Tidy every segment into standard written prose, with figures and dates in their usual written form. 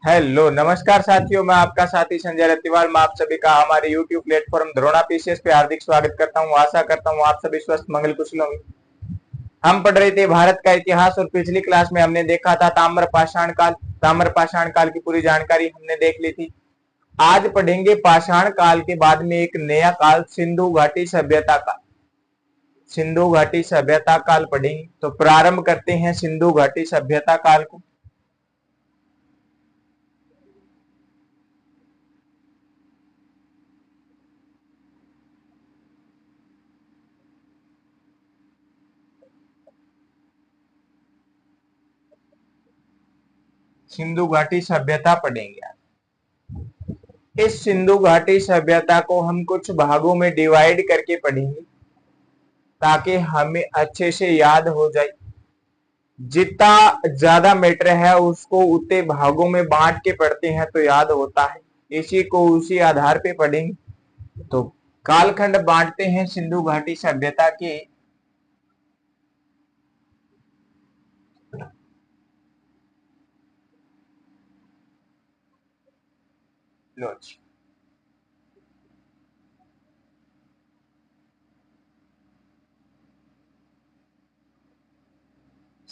Hello नमस्कार साथियों, मैं आपका साथी संजय रतिवाल। मैं आप सभी का हमारे YouTube प्लेटफॉर्म द्रोणा पीसीएस पे हार्दिक स्वागत करता हूं। आशा करता हूं आप सभी स्वस्थ मंगल कुशल होंगे। हम पढ़ रहे थे भारत का इतिहास और पिछली क्लास में हमने देखा था ताम्रपाषाण काल। ताम्रपाषाण काल की पूरी जानकारी हमने देख ली थी। आज पढ़ेंगे पाषाण काल के बाद में एक नया काल, सिंधु घाटी सभ्यता का। सिंधु घाटी सभ्यता काल पढ़ेंगे। तो प्रारंभ करते हैं सिंधु घाटी सभ्यता काल को। सिंधु घाटी सभ्यता पढ़ेंगे। इस सिंधु घाटी सभ्यता को हम कुछ भागों में डिवाइड करके पढ़ेंगे ताकि हमें अच्छे से याद हो जाए। जितना ज्यादा मैटर है उसको उतने भागों में बांट के पढ़ते हैं तो याद होता है। इसी को उसी आधार पे पढ़ेंगे। तो कालखंड बांटते हैं सिंधु घाटी सभ्यता के। लो जी।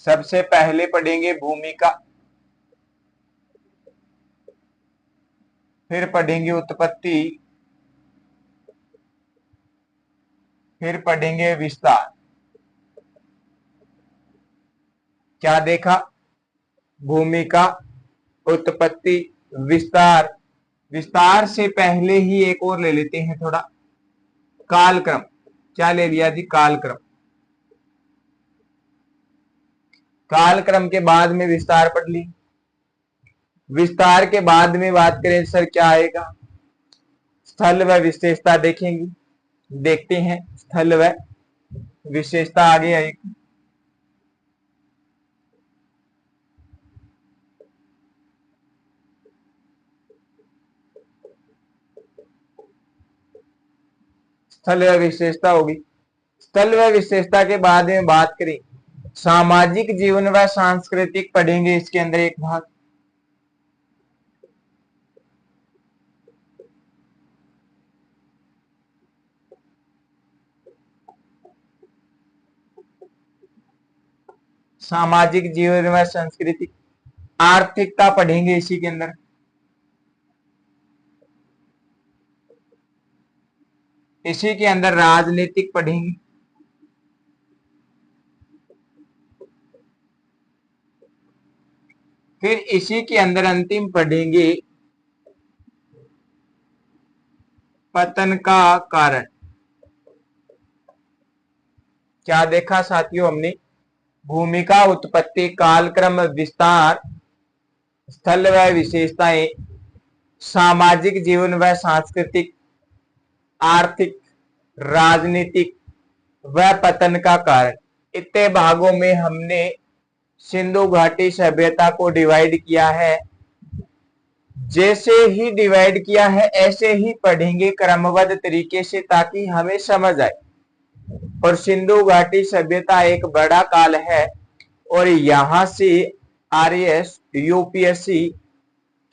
सबसे पहले पढ़ेंगे भूमिका, फिर पढ़ेंगे उत्पत्ति, फिर पढ़ेंगे विस्तार। क्या देखा? भूमिका, उत्पत्ति, विस्तार। विस्तार से पहले ही एक और ले लेते हैं थोड़ा, कालक्रम। क्या ले लिया जी? कालक्रम। कालक्रम के बाद में विस्तार पढ़ ली। विस्तार के बाद में बात करें सर क्या आएगा? स्थल व विशेषता देखेंगे। देखते हैं स्थल व विशेषता आगे आएगी। स्थल व विशेषता होगी। स्थल व विशेषता के बाद में बात करें सामाजिक जीवन व सांस्कृतिक पढ़ेंगे। इसके अंदर एक भाग सामाजिक जीवन व संस्कृति। आर्थिकता पढ़ेंगे इसी के अंदर। इसी के अंदर राजनीतिक पढ़ेंगे। फिर इसी के अंदर अंतिम पढ़ेंगे पतन का कारण। क्या देखा साथियों हमने? भूमिका, उत्पत्ति, कालक्रम, विस्तार, स्थल व विशेषताएं, सामाजिक जीवन व सांस्कृतिक, आर्थिक, राजनीतिक व पतन का कारण। इतने भागों में हमने सिंधु घाटी सभ्यता को डिवाइड किया है। जैसे ही डिवाइड किया है ऐसे ही पढ़ेंगे क्रमबद्ध तरीके से ताकि हमें समझ आए। और सिंधु घाटी सभ्यता एक बड़ा काल है और यहां से आरएएस, यूपीएससी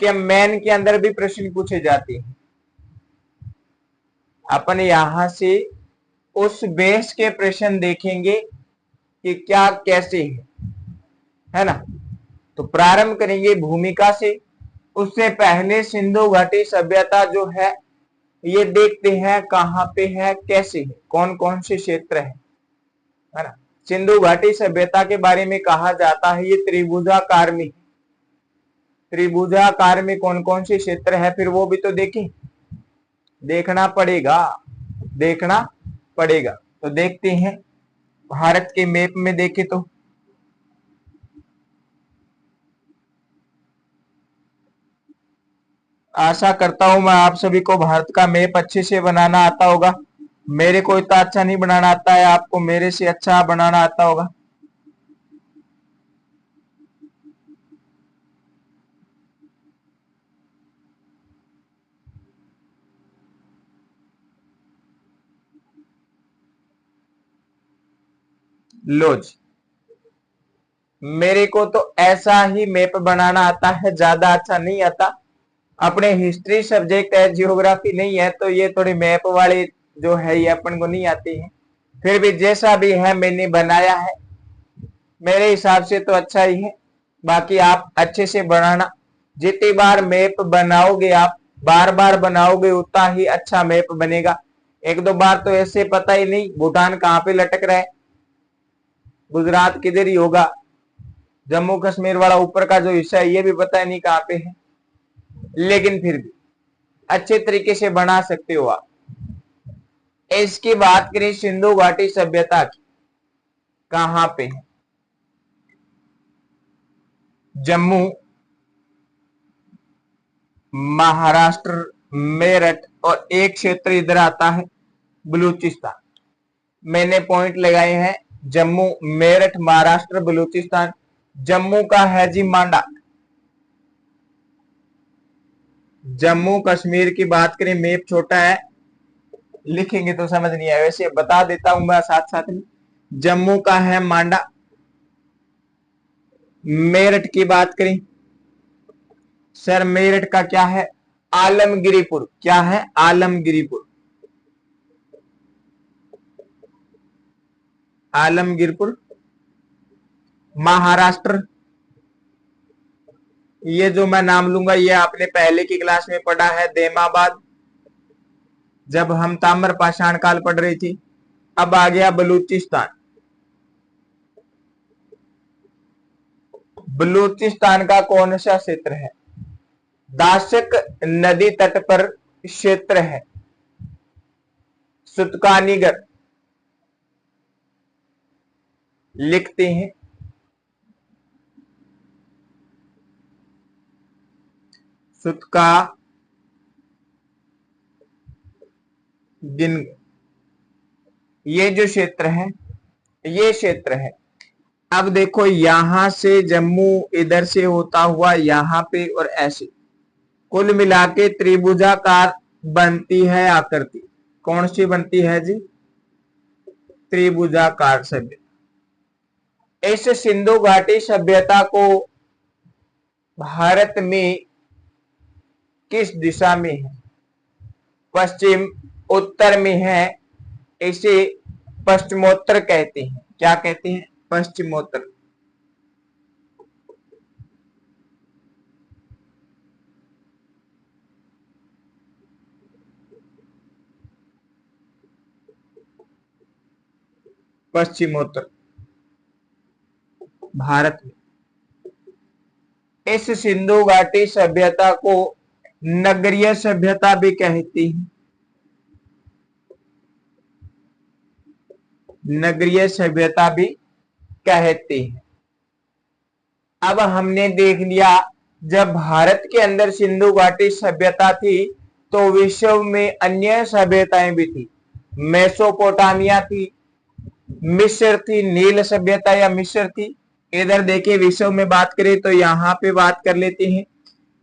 के मेन के अंदर भी प्रश्न पूछे जाते हैं। अपन यहां से उस बेस के प्रश्न देखेंगे कि क्या कैसे है ना। तो प्रारंभ करेंगे भूमिका से। उससे पहले सिंधु घाटी सभ्यता जो है ये देखते हैं कहां पे है, कैसे है, कौन कौन से क्षेत्र है ना। सिंधु घाटी सभ्यता के बारे में कहा जाता है ये त्रिभुजाकार में। त्रिभुजाकार में कौन कौन से क्षेत्र है फिर वो भी तो देखें, देखना पड़ेगा, देखना पड़ेगा। तो देखते हैं भारत के मैप में देखें तो आशा करता हूं मैं आप सभी को भारत का मैप अच्छे से बनाना आता होगा। मेरे को इतना अच्छा नहीं बनाना आता है, आपको मेरे से अच्छा बनाना आता होगा। लो जी। मेरे को तो ऐसा ही मैप बनाना आता है, ज्यादा अच्छा नहीं आता। अपने हिस्ट्री सब्जेक्ट है, जियोग्राफी नहीं है, तो ये थोड़ी मैप वाली जो है ये अपन को नहीं आती है। फिर भी जैसा भी है मैंने बनाया है, मेरे हिसाब से तो अच्छा ही है। बाकी आप अच्छे से बनाना, जितनी बार मैप बनाओगे आप, बार बार बनाओगे उतना ही अच्छा मैप बनेगा। एक दो बार तो ऐसे पता ही नहीं भूटान कहाँ पे लटक रहा है, गुजरात किधर ही होगा, जम्मू कश्मीर वाला ऊपर का जो हिस्सा है ये भी पता नहीं कहाँ पे है। लेकिन फिर भी अच्छे तरीके से बना सकते हो आप। इसकी बात करें सिंधु घाटी सभ्यता की, कहां पे है? जम्मू, महाराष्ट्र, मेरठ, और एक क्षेत्र इधर आता है बलूचिस्तान। मैंने पॉइंट लगाए हैं जम्मू, मेरठ, महाराष्ट्र, बलूचिस्तान। जम्मू का है जी मांडा। जम्मू कश्मीर की बात करें, मैप छोटा है, लिखेंगे तो समझ नहीं आए, वैसे बता देता हूं मैं साथ साथ में। जम्मू का है मांडा। मेरठ की बात करें सर, मेरठ का क्या है? आलमगिरीपुर। क्या है? आलमगिरीपुर। आलमगिरपुर। महाराष्ट्र, ये जो मैं नाम लूंगा ये आपने पहले की क्लास में पढ़ा है, देमाबाद, जब हम ताम्र पाषाण काल पढ़ रही थी। अब आ गया बलूचिस्तान। बलूचिस्तान का कौन सा क्षेत्र है? दाशक नदी तट पर क्षेत्र है, सुतकानीगर लिखते हैं। सुतका दिन, ये जो क्षेत्र है ये क्षेत्र है। अब देखो यहां से जम्मू इधर से होता हुआ यहां पे और ऐसे कुल मिला के त्रिभुजाकार बनती है आकृति। कौन सी बनती है जी? त्रिभुजाकार सभ्यता। इस सिंधु घाटी सभ्यता को भारत में किस दिशा में है? पश्चिम उत्तर में है। इसे पश्चिमोत्तर कहते हैं। क्या कहते हैं? पश्चिमोत्तर। पश्चिमोत्तर भारत में। इस सिंधु घाटी सभ्यता को नगरीय सभ्यता भी कहती है। नगरीय सभ्यता भी कहती है। अब हमने देख लिया, जब भारत के अंदर सिंधु घाटी सभ्यता थी तो विश्व में अन्य सभ्यताएं भी थी। मेसोपोटामिया थी, मिस्र थी, नील सभ्यता या मिस्र थी। इधर देखिए विश्व में बात करें तो यहाँ पे बात कर लेते हैं।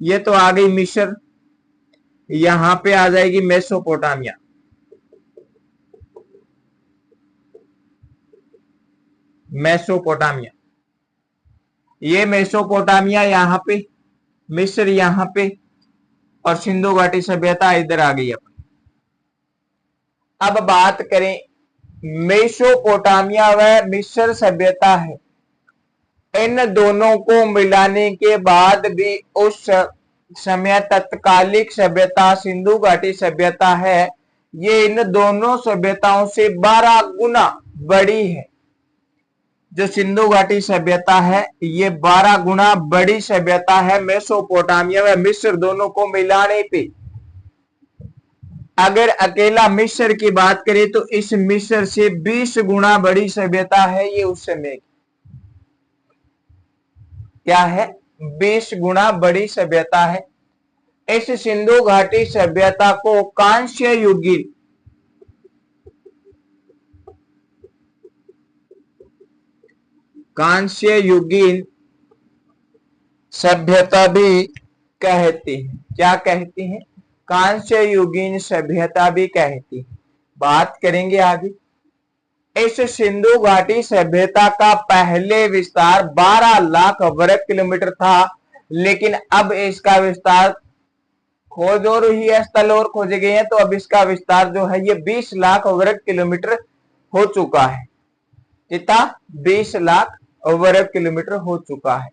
ये तो आ गई मिस्र, यहाँ पे आ जाएगी मेसोपोटामिया। मेसोपोटामिया, ये मेसोपोटामिया यहाँ पे, मिस्र यहाँ पे, और सिंधु घाटी सभ्यता इधर आ गई अपनी। अब बात करें मेसोपोटामिया व मिस्र सभ्यता है, इन दोनों को मिलाने के बाद भी उस समय तत्कालिक सभ्यता सिंधु घाटी सभ्यता है, ये इन दोनों सभ्यताओं से 12 गुना बड़ी है। जो सिंधु घाटी सभ्यता है ये 12 गुना बड़ी सभ्यता है मेसोपोटामिया व मिस्र दोनों को मिलाने पे। अगर अकेला मिस्र की बात करें तो इस मिस्र से 20 गुना बड़ी सभ्यता है ये उस समय की। क्या है? 20 गुना बड़ी सभ्यता है। इस सिंधु घाटी सभ्यता को कांस्य युगीन, कांस्य युगीन सभ्यता भी कहती है। क्या कहती है? कांस्य युगीन सभ्यता भी कहती है। बात करेंगे आगे। इस सिंधु घाटी सभ्यता का पहले विस्तार 12 लाख वर्ग किलोमीटर था, लेकिन अब इसका विस्तार खोज और ही स्थल और खोजे गए हैं, तो अब इसका विस्तार जो है ये 20 लाख वर्ग किलोमीटर हो चुका है। कितना? 20 लाख वर्ग किलोमीटर हो चुका है।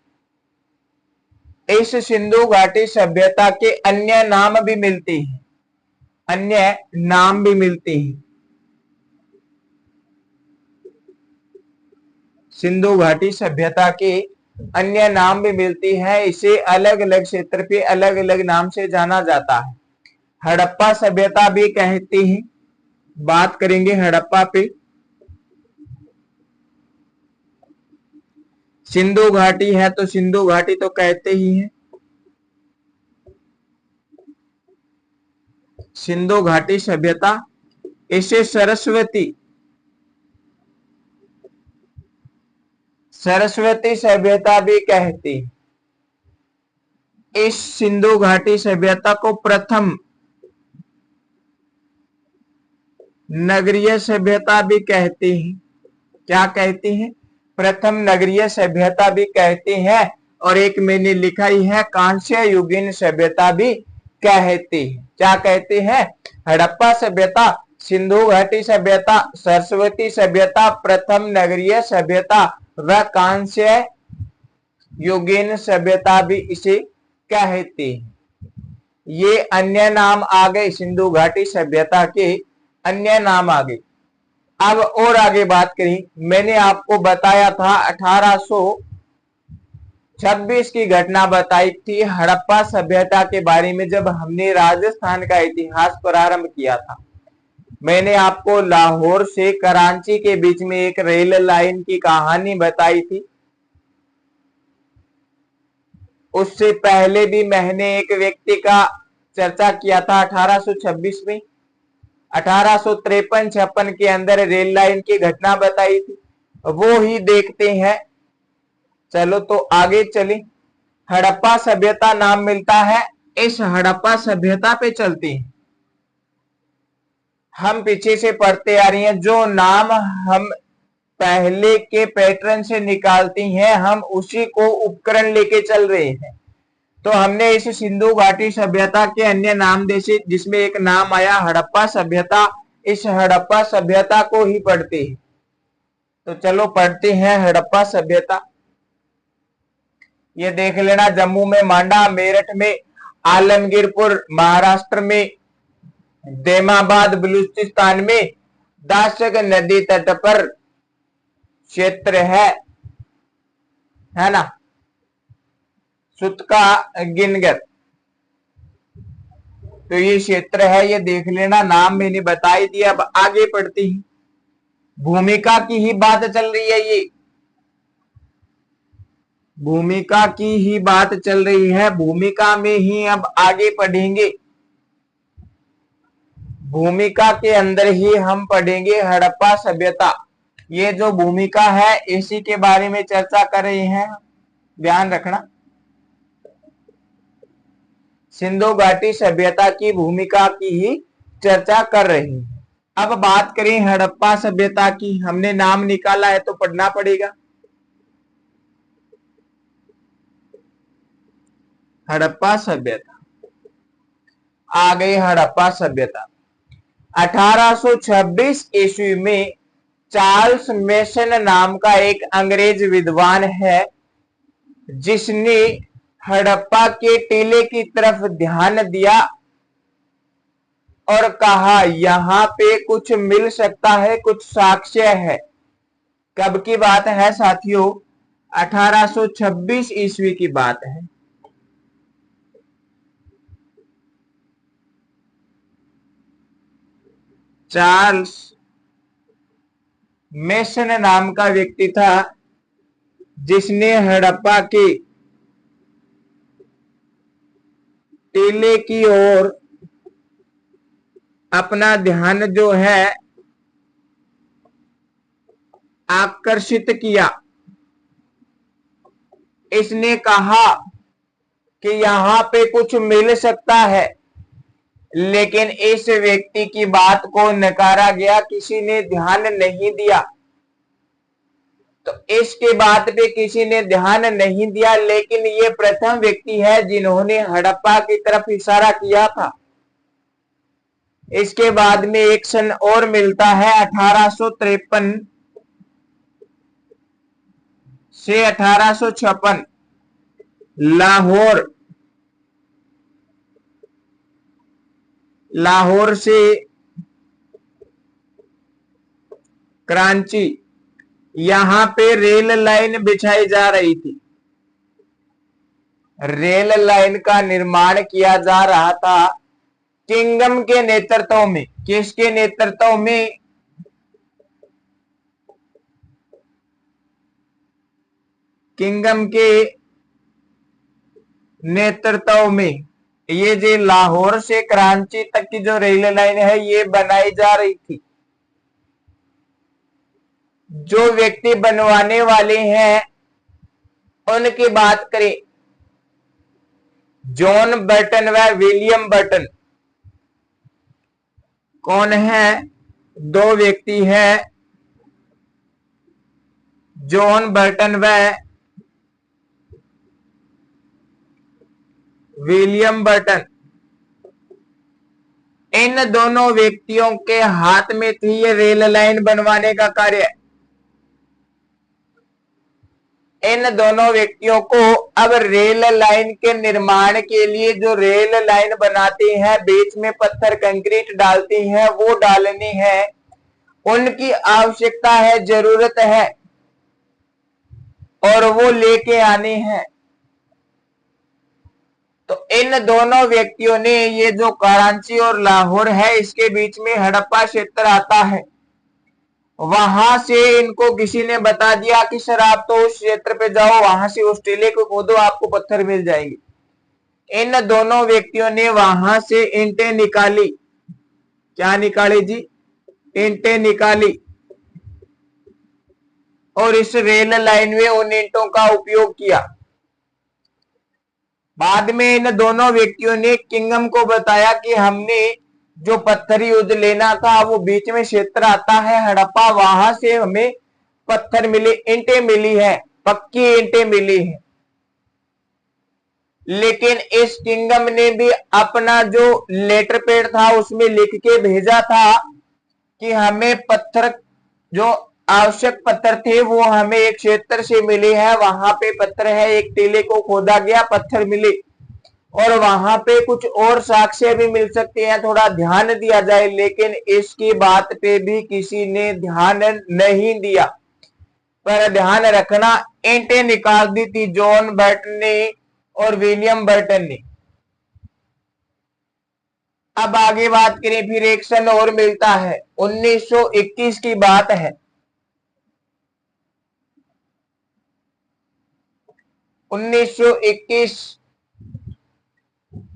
इस सिंधु घाटी सभ्यता के अन्य नाम भी मिलते हैं, अन्य नाम भी मिलते हैं। सिंधु घाटी सभ्यता के अन्य नाम भी मिलती है। इसे अलग अलग क्षेत्र पे अलग अलग नाम से जाना जाता है। हड़प्पा सभ्यता भी कहते हैं, बात करेंगे हड़प्पा पे। सिंधु घाटी है तो सिंधु घाटी तो कहते ही हैं। सिंधु घाटी सभ्यता, इसे सरस्वती सभ्यता भी कहती। इस सिंधु घाटी सभ्यता को प्रथम नगरीय सभ्यता भी कहते हैं। क्या कहते हैं? प्रथम नगरीय सभ्यता भी कहते हैं। और एक मैंने लिखा ही है, कांस्य युगीन सभ्यता भी कहते हैं। क्या कहते हैं? हड़प्पा सभ्यता, सिंधु घाटी सभ्यता, सरस्वती सभ्यता, प्रथम नगरीय सभ्यता व कांस्य युगीन सभ्यता भी इसे कहते हैं। ये अन्य नाम आ गए, सिंधु घाटी सभ्यता के अन्य नाम आ गए। अब और आगे बात करें, मैंने आपको बताया था 1826 की घटना बताई थी हड़प्पा सभ्यता के बारे में, जब हमने राजस्थान का इतिहास प्रारंभ किया था। मैंने आपको लाहौर से कराची के बीच में एक रेल लाइन की कहानी बताई थी। उससे पहले भी मैंने एक व्यक्ति का चर्चा किया था 1826 में। 1853-56 के अंदर रेल लाइन की घटना बताई थी, वो ही देखते हैं। चलो तो आगे चले। हड़प्पा सभ्यता नाम मिलता है, इस हड़प्पा सभ्यता पे चलते हैं। हम पीछे से पढ़ते आ रही हैं, जो नाम हम पहले के पैटर्न से निकालती हैं, हम उसी को उपकरण लेके चल रहे हैं। तो हमने इस सिंधु घाटी सभ्यता के अन्य नाम देखे, जिसमें एक नाम आया हड़प्पा सभ्यता। इस हड़प्पा सभ्यता को ही पढ़ते हैं। तो चलो पढ़ते हैं हड़प्पा सभ्यता। ये देख लेना, जम्मू में मांडा, मेरठ में, आलमगीरपुर महाराष्ट्र में, देमाबाद बलूचिस्तान में, दाशक नदी तट पर क्षेत्र है ना, सुतका गिनगर। तो ये क्षेत्र है, ये देख लेना, नाम मैंने बताई दिया। अब आगे पढ़ती हैं। भूमिका की ही बात चल रही है, ये भूमिका की ही बात चल रही है। भूमिका में ही अब आगे पढ़ेंगे। भूमिका के अंदर ही हम पढ़ेंगे हड़प्पा सभ्यता। ये जो भूमिका है इसी के बारे में चर्चा कर रहे हैं, ध्यान रखना। सिंधु घाटी सभ्यता की भूमिका की ही चर्चा कर रहे हैं। अब बात करें हड़प्पा सभ्यता की। हमने नाम निकाला है तो पढ़ना पड़ेगा। हड़प्पा सभ्यता आ गई। हड़प्पा सभ्यता 1826 ईस्वी में चार्ल्स मेसन नाम का एक अंग्रेज विद्वान है, जिसने हड़प्पा के टीले की तरफ ध्यान दिया और कहा यहां पे कुछ मिल सकता है, कुछ साक्ष्य है। कब की बात है साथियों? 1826 ईस्वी की बात है। चार्ल्स मेसन नाम का व्यक्ति था, जिसने हड़प्पा के टीले की ओर अपना ध्यान जो है आकर्षित किया। इसने कहा कि यहां पे कुछ मिल सकता है। लेकिन इस व्यक्ति की बात को नकारा गया, किसी ने ध्यान नहीं दिया। तो इसके बात पे किसी ने ध्यान नहीं दिया, लेकिन ये प्रथम व्यक्ति है जिन्होंने हड़प्पा की तरफ इशारा किया था। इसके बाद में एक सन और मिलता है 1853 से 1856, लाहौर से कराची, यहां पे रेल लाइन बिछाई जा रही थी। रेल लाइन का निर्माण किया जा रहा था किंगम के नेतृत्व में। किसके नेतृत्व में? किंगम के नेतृत्व में। ये जो लाहौर से कराची तक की जो रेल लाइन है ये बनाई जा रही थी। जो व्यक्ति बनवाने वाले हैं उनकी बात करें, जॉन बर्टन व विलियम बर्टन। कौन है? दो व्यक्ति हैं, जॉन बर्टन व विलियम बर्टन। इन दोनों व्यक्तियों के हाथ में थी ये रेल लाइन बनवाने का कार्य। इन दोनों व्यक्तियों को अब रेल लाइन के निर्माण के लिए, जो रेल लाइन बनाते हैं बीच में पत्थर कंक्रीट डालते हैं, वो डालनी है, उनकी आवश्यकता है, जरूरत है, और वो लेके आने हैं। तो इन दोनों व्यक्तियों ने, ये जो कराची और लाहौर है इसके बीच में हड़प्पा क्षेत्र आता है, वहां से इनको किसी ने बता दिया कि सर आप तो उस क्षेत्र पे जाओ, वहां से उस टीले को खोदो, आपको पत्थर मिल जाएंगे। इन दोनों व्यक्तियों ने वहां से ईंटें निकाली। क्या निकाली जी? ईंटें निकाली, और इस रेल लाइन में उन ईंटों का उपयोग किया। बाद में इन दोनों व्यक्तियों ने किंगम को बताया कि हमने जो पत्थरी युद्ध लेना था वो बीच में क्षेत्र आता है हड़प्पा, वहां से हमें पत्थर मिले, ईंटें मिली है, पक्की ईंटें मिली है। लेकिन इस किंगम ने भी अपना जो लेटर पैड था उसमें लिख के भेजा था कि हमें पत्थर, जो आवश्यक पत्थर थे वो हमें एक क्षेत्र से मिले हैं, वहां पे पत्थर है, एक टीले को खोदा गया, पत्थर मिले, और वहां पे कुछ और साक्ष्य भी मिल सकते हैं, थोड़ा ध्यान दिया जाए। लेकिन इसकी बात पे भी किसी ने ध्यान नहीं दिया। पर ध्यान रखना, ईंटें निकाल दी थी जॉन बर्टन ने और विलियम बर्टन ने। अब आगे बात करें, फिर एक सन और मिलता है, 1921 की बात है। 1921,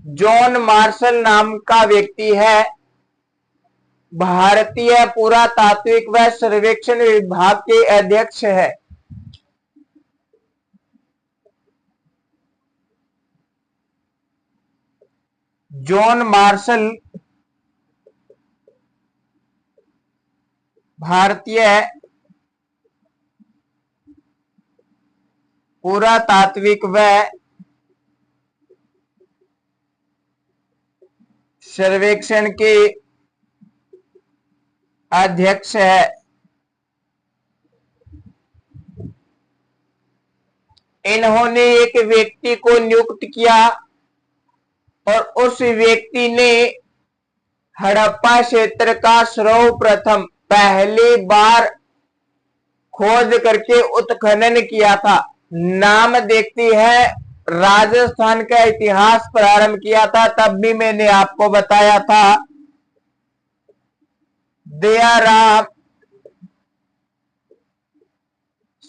जॉन मार्शल नाम का व्यक्ति है, भारतीय पुरातात्विक व सर्वेक्षण विभाग के अध्यक्ष है। जॉन मार्शल भारतीय पुरातात्विक व सर्वेक्षण के अध्यक्ष है। इन्होंने एक व्यक्ति को नियुक्त किया और उस व्यक्ति ने हड़प्पा क्षेत्र का सर्वप्रथम पहली बार खोज करके उत्खनन किया था। नाम देखती है, राजस्थान का इतिहास प्रारंभ किया था, तब भी मैंने आपको बताया था दयाराम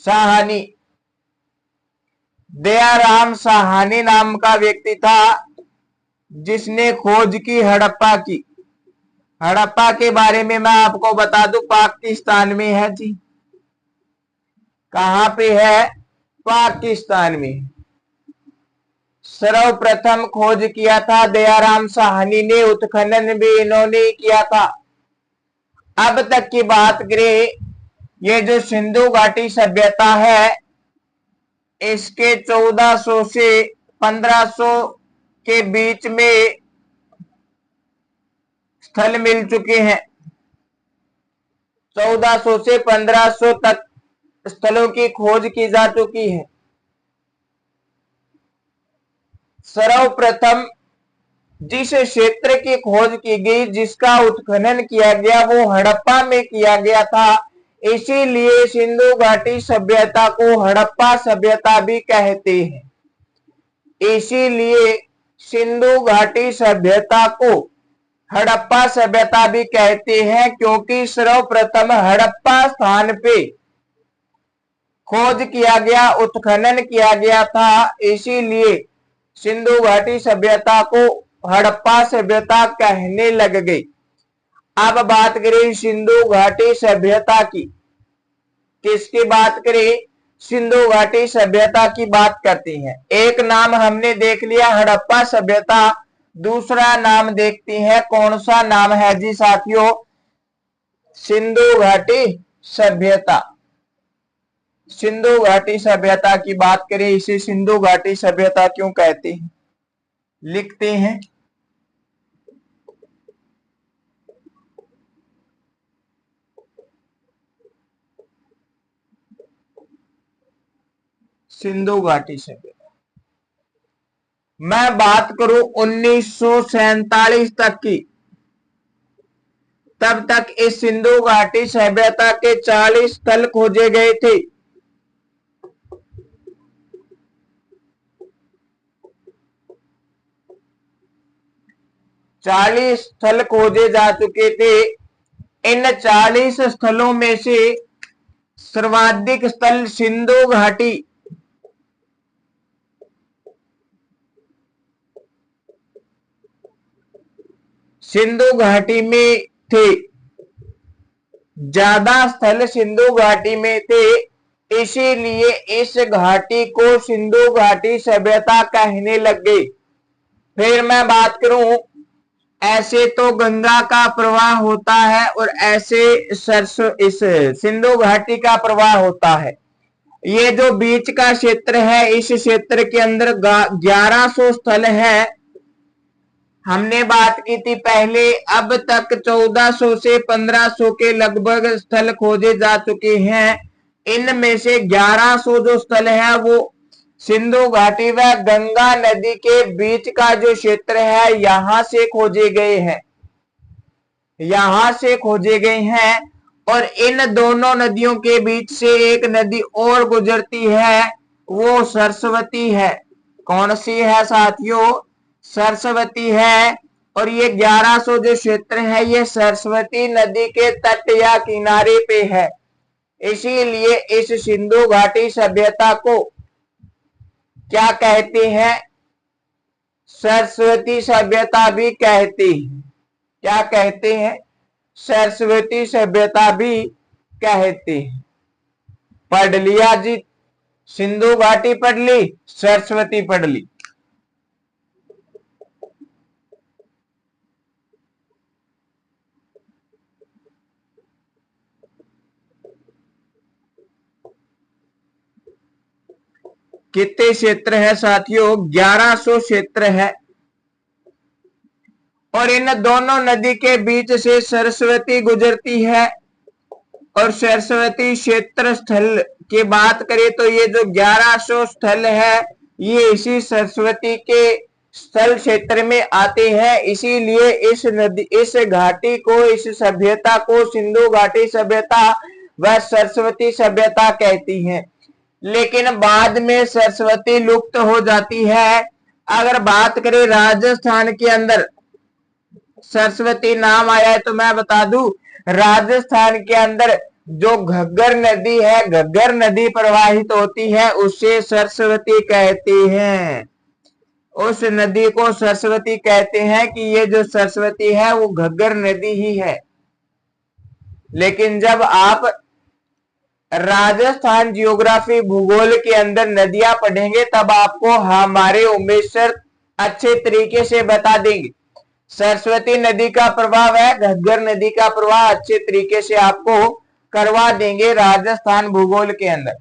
साहनी। दयाराम साहनी नाम का व्यक्ति था जिसने खोज की हड़प्पा की। हड़प्पा के बारे में मैं आपको बता दूं, पाकिस्तान में है जी। कहां पे है? पाकिस्तान में। सर्वप्रथम खोज किया था दयाराम साहनी ने, उत्खनन भी इन्होंने किया था। अब तक की बात करें, ये जो सिंधु घाटी सभ्यता है, इसके 1400 से 1500 के बीच में स्थल मिल चुके हैं। 1400 से 1500 तक स्थलों की खोज की जा चुकी है। सर्वप्रथम जिस क्षेत्र की खोज की गई, जिसका उत्खनन किया गया, वो हड़प्पा में किया गया था। इसीलिए सिंधु घाटी सभ्यता को हड़प्पा सभ्यता भी कहते हैं। इसीलिए सिंधु घाटी सभ्यता को हड़प्पा सभ्यता भी कहते हैं, क्योंकि सर्वप्रथम हड़प्पा स्थान पे खोज किया गया, उत्खनन किया गया था। इसीलिए सिंधु घाटी सभ्यता को हड़प्पा सभ्यता कहने लग गई। अब बात करें सिंधु घाटी सभ्यता की। किसकी बात करें? सिंधु घाटी सभ्यता की बात करते हैं। एक नाम हमने देख लिया हड़प्पा सभ्यता, दूसरा नाम देखते हैं। कौन सा नाम है जी साथियों? सिंधु घाटी सभ्यता। सिंधु घाटी सभ्यता की बात करें, इसे सिंधु घाटी सभ्यता क्यों कहते हैं? लिखते हैं सिंधु घाटी सभ्यता। मैं बात करूं 1947 तक की, तब तक इस सिंधु घाटी सभ्यता के 40 स्थल खोजे गए थे। 40 स्थल खोजे जा चुके थे। इन 40 स्थलों में से सर्वाधिक स्थल सिंधु घाटी में थे। ज्यादा स्थल सिंधु घाटी में थे, इसीलिए इस घाटी को सिंधु घाटी सभ्यता कहने लग गई। फिर मैं बात करूं, ऐसे तो गंगा का प्रवाह होता है और ऐसे इस सिंधु घाटी का प्रवाह होता है। ये जो बीच का क्षेत्र है, इस क्षेत्र के अंदर 1100 स्थल है। हमने बात की थी पहले। अब तक 1400 से 1500 के लगभग स्थल खोजे जा चुके हैं। इनमें से 1100 जो स्थल है वो सिंधु घाटी व गंगा नदी के बीच का जो क्षेत्र है, यहां से खोजे गए हैं। यहां से खोजे गए हैं। और इन दोनों नदियों के बीच से एक नदी और गुजरती है, वो सरस्वती है। कौन सी है साथियों? सरस्वती है। और ये 1100 जो क्षेत्र है, ये सरस्वती नदी के तट या किनारे पे है। इसीलिए इस सिंधु घाटी सभ्यता को क्या कहते हैं? सरस्वती सभ्यता भी कहते हैं। क्या कहते हैं? सरस्वती सभ्यता भी कहते हैं। पढ़ लिया जी, सिंधु घाटी पढ़ ली, सरस्वती पढ़ ली। कितने क्षेत्र है साथियों? 1100 क्षेत्र है। और इन दोनों नदी के बीच से सरस्वती गुजरती है। और सरस्वती क्षेत्र स्थल की बात करें तो ये जो 1100 स्थल है, ये इसी सरस्वती के स्थल क्षेत्र में आते हैं। इसीलिए इस नदी, इस घाटी को, इस सभ्यता को सिंधु घाटी सभ्यता व सरस्वती सभ्यता कहती हैं। लेकिन बाद में सरस्वती लुप्त हो जाती है। अगर बात करें राजस्थान के अंदर सरस्वती नाम आया है, तो मैं बता दूं, राजस्थान के अंदर जो घग्गर नदी है, घग्गर नदी प्रवाहित होती है, उसे सरस्वती कहते हैं। उस नदी को सरस्वती कहते हैं कि ये जो सरस्वती है वो घग्गर नदी ही है। लेकिन जब आप राजस्थान जियोग्राफी भूगोल के अंदर नदियां पढ़ेंगे तब आपको हमारे उमेश सर अच्छे तरीके से बता देंगे। सरस्वती नदी का प्रभाव है, घग्गर नदी का प्रवाह अच्छे तरीके से आपको करवा देंगे राजस्थान भूगोल के अंदर।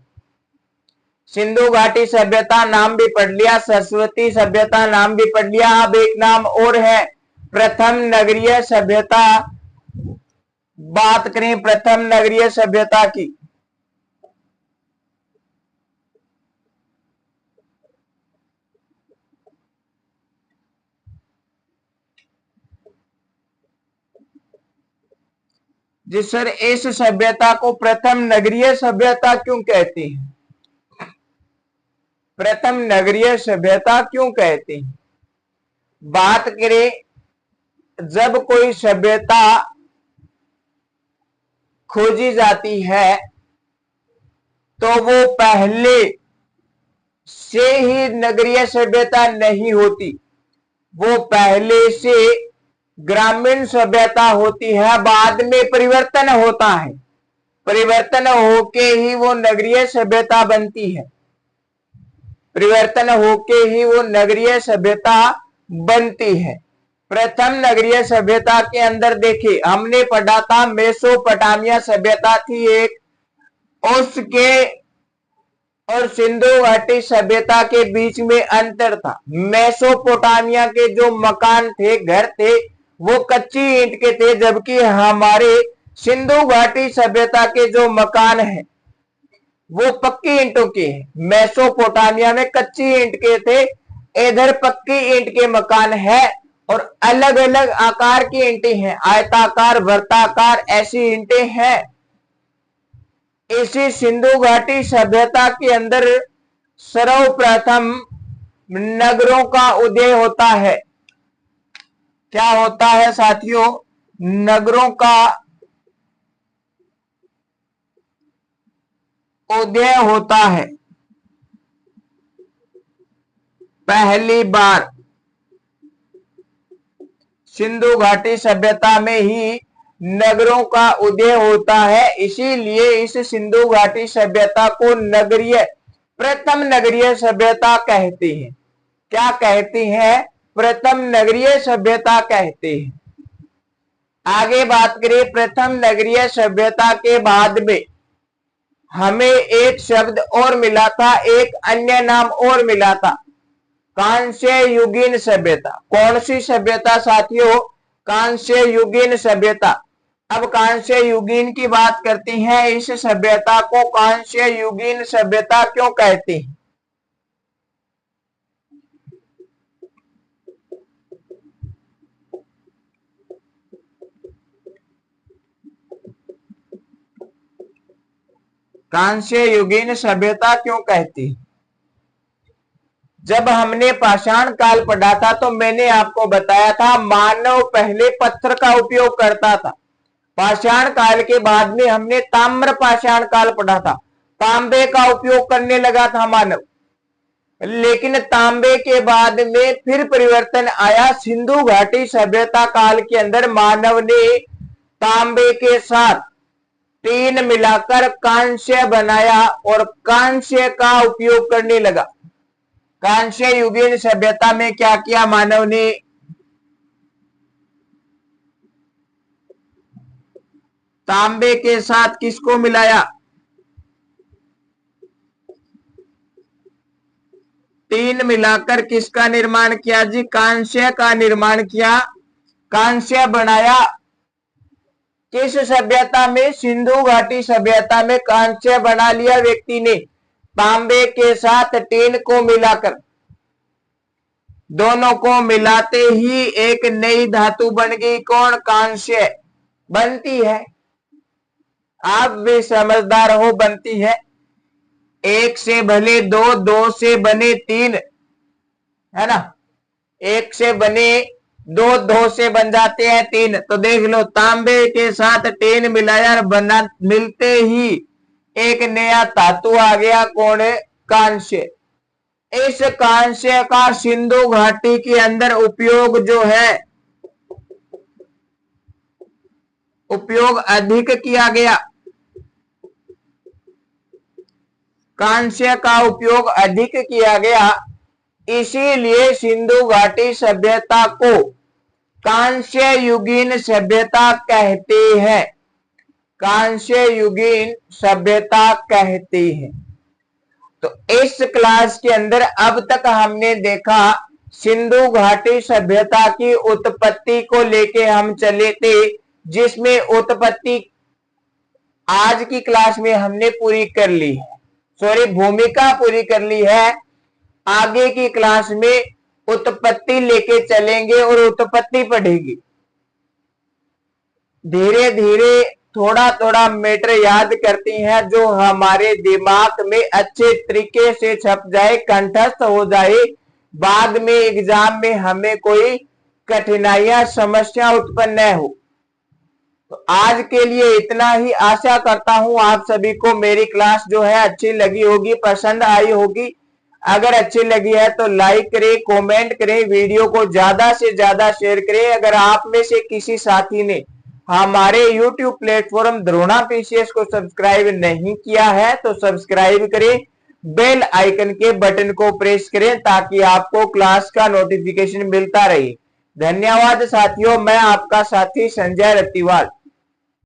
सिंधु घाटी सभ्यता नाम भी पढ़ लिया, सरस्वती सभ्यता नाम भी पढ़ लिया। अब एक नाम और है प्रथम नगरीय सभ्यता। बात करें प्रथम नगरीय सभ्यता की, जी सर इस सभ्यता को प्रथम नगरीय सभ्यता क्यों कहते हैं? प्रथम नगरीय सभ्यता क्यों कहते हैं? बात करें जब कोई सभ्यता खोजी जाती है तो वो पहले से ही नगरीय सभ्यता नहीं होती, वो पहले से ग्रामीण सभ्यता होती है, बाद में परिवर्तन होता है, परिवर्तन होके ही वो नगरीय सभ्यता बनती है, परिवर्तन होके ही वो नगरीय सभ्यता बनती है। प्रथम नगरीय सभ्यता के अंदर देखिए हमने पढ़ा था मेसोपोटामिया सभ्यता थी एक, उसके और सिंधु घाटी सभ्यता के बीच में अंतर था। मेसोपोटामिया के जो मकान थे, घर थे, वो कच्ची ईंट के थे, जबकि हमारे सिंधु घाटी सभ्यता के जो मकान हैं वो पक्की ईंटों के हैं। मेसोपोटामिया में कच्ची ईंट के थे, इधर पक्की ईंट के मकान है और अलग अलग आकार की ईंटें हैं, आयताकार, वर्ताकार ऐसी ईंटें हैं। इसी सिंधु घाटी सभ्यता के अंदर सर्वप्रथम नगरों का उदय होता है। क्या होता है साथियों? नगरों का उदय होता है। पहली बार सिंधु घाटी सभ्यता में ही नगरों का उदय होता है, इसीलिए इस सिंधु घाटी सभ्यता को नगरीय प्रथम नगरीय सभ्यता कहते हैं। क्या कहते हैं? प्रथम नगरीय सभ्यता कहते हैं। आगे बात करें प्रथम नगरीय सभ्यता के बाद में हमें एक शब्द और मिला था, एक अन्य नाम और मिला था, कांस्य युगीन सभ्यता। कौन सी सभ्यता साथियों? कांस्य युगीन सभ्यता। अब कांस्य युगीन की बात करते हैं, इस सभ्यता को कांस्य युगीन सभ्यता क्यों कहते हैं? कांस्य युगीन सभ्यता क्यों कहती है? जब हमने पाषाण काल पढ़ा था तो मैंने आपको बताया था मानव पहले पत्थर का उपयोग करता था। पाषाण काल के बाद में हमने ताम्र पाषाण काल पढ़ा था, तांबे का उपयोग करने लगा था मानव। लेकिन तांबे के बाद में फिर परिवर्तन आया, सिंधु घाटी सभ्यता काल के अंदर मानव ने तांबे के साथ टीन मिलाकर कांस्य बनाया और कांस्य का उपयोग करने लगा। कांस्य युगीन सभ्यता में क्या किया मानव ने? तांबे के साथ किसको मिलाया? टीन मिलाकर किसका निर्माण किया जी? कांस्य का निर्माण किया, कांस्य बनाया। किस सभ्यता में? सिंधु घाटी सभ्यता में कांस्य बना लिया व्यक्ति ने, तांबे के साथ टीन को मिलाकर। दोनों को मिलाते ही एक नई धातु बन गई, कौन? कांस्य बनती है। आप भी समझदार हो, बनती है। एक से भले दो, दो से बने तीन, है ना? एक से बने दो, दो से बन जाते हैं तीन। तो देख लो, तांबे के साथ टीन मिलाया, बना मिलते ही एक नया धातु आ गया, कौन है? कांस्य। इस कांस्य का सिंधु घाटी के अंदर उपयोग जो है, उपयोग अधिक किया गया। कांस्य का उपयोग अधिक किया गया, इसीलिए सिंधु घाटी सभ्यता को कांस्य युगीन सभ्यता कहते हैं। कांस्य युगीन सभ्यता कहते हैं। तो इस क्लास के अंदर अब तक हमने देखा सिंधु घाटी सभ्यता की उत्पत्ति को लेके हम चले थे, जिसमें उत्पत्ति आज की क्लास में हमने पूरी कर ली है, सॉरी भूमिका पूरी कर ली है। आगे की क्लास में उत्पत्ति लेके चलेंगे और उत्पत्ति पढ़ेंगे। धीरे धीरे थोड़ा थोड़ा मैटर याद करती हैं जो हमारे दिमाग में अच्छे तरीके से छप जाए, कंठस्थ हो जाए, बाद में एग्जाम में हमें कोई कठिनाइयां समस्या उत्पन्न न हो। तो आज के लिए इतना ही। आशा करता हूं आप सभी को मेरी क्लास जो है अच्छी लगी होगी, पसंद आई होगी। अगर अच्छी लगी है तो लाइक करें, कमेंट करें, वीडियो को ज्यादा से ज्यादा शेयर करें। अगर आप में से किसी साथी ने हमारे YouTube प्लेटफॉर्म द्रोणा पीसीएस को सब्सक्राइब नहीं किया है तो सब्सक्राइब करें, बेल आइकन के बटन को प्रेस करें ताकि आपको क्लास का नोटिफिकेशन मिलता रहे। धन्यवाद साथियों, मैं आपका साथी संजय रतिवाल।